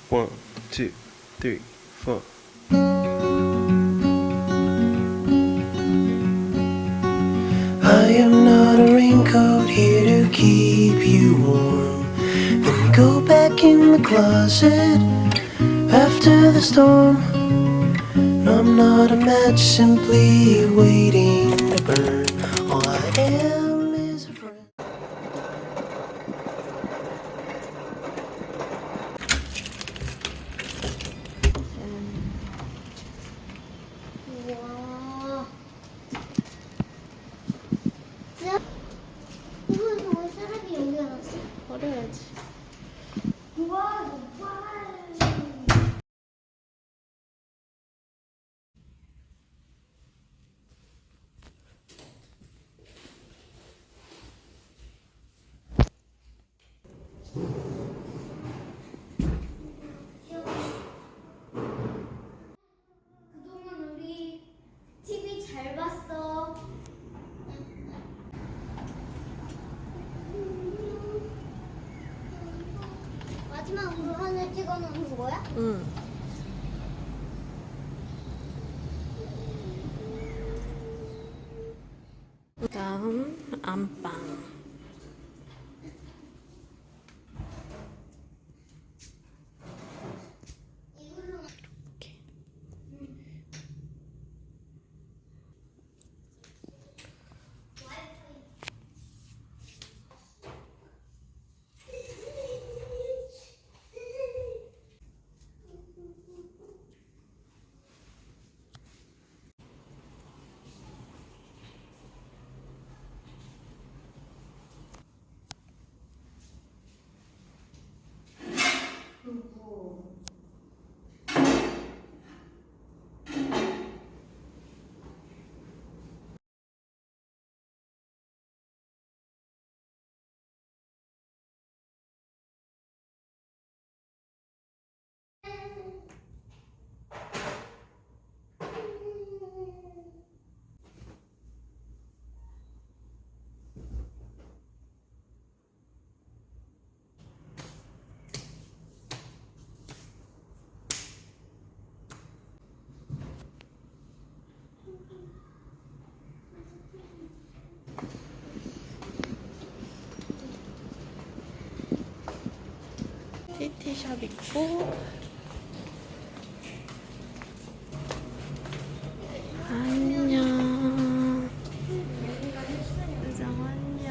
1, 2, 3, 4. I am not a raincoat here to keep you warm. Then go back in the closet after the storm. No, I'm not a match simply waiting to burn. All I am is a friend. 우와. 진짜? 이거 왜 쓰레기 여기 놨어? 버려야지. 우와, 오빠. 그동안 우리 TV 잘 봤어. 마지막으로 하늘 찍어놓는 거야? 응. 다음 안방. 이렇게. 티티샵 있고. 안녕. 의정 안녕.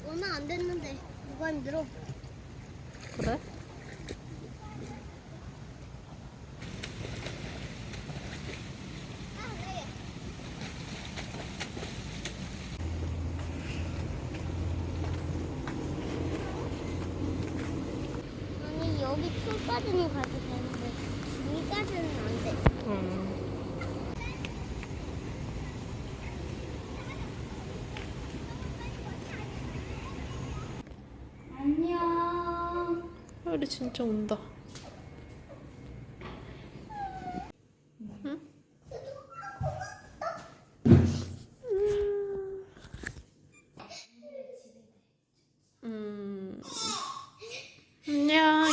얼마 안 됐는데 뭐가 힘들어? 그래? 아니 여기 풀까지는 가도 되는데 여기까지는 안 돼. 응. 안녕. 우리 진짜 온다. 응? 안녕.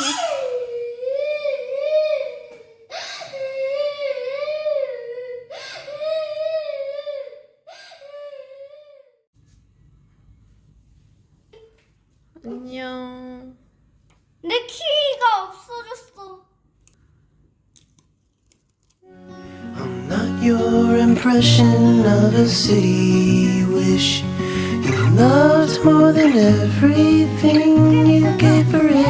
안녕. 내 키가 없어졌어. I'm not your impression of a city wish. You loved more than everything you gave for it.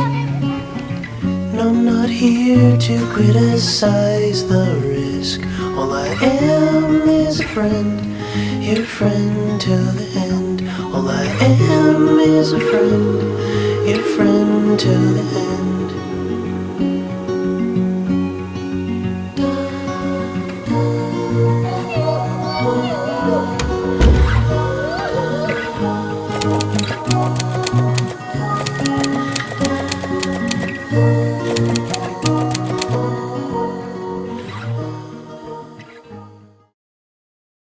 And I'm not here to criticize the risk. All I am is a friend, your friend till the end. All I am is a friend, your friend till the end. 어,